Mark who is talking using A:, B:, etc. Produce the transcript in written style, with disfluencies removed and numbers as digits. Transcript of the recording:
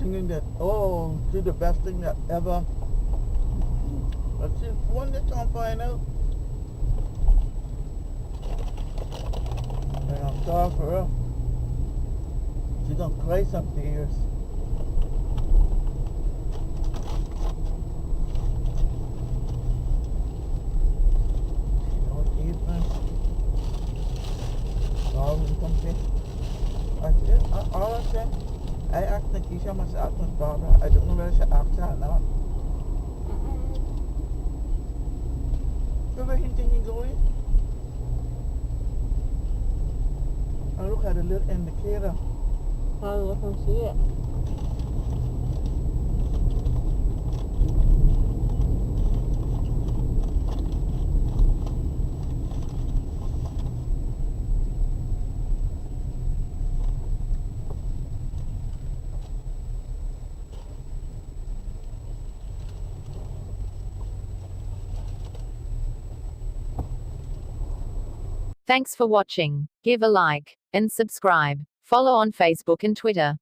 A: thinking that, oh, do the best thing that ever. But see, one day I'm find out. And I'm sorry for her. She's gonna cry some tears. You know what, Ethan? Darwin comes in. I said, all I said, I asked Nikisha myself, Miss Barbara. I don't know whether she asked her or not. So where you think you're going? I look at the little indicator.
B: I'll look and see it.
C: Thanks for watching. Give a like and subscribe. Follow on Facebook and Twitter.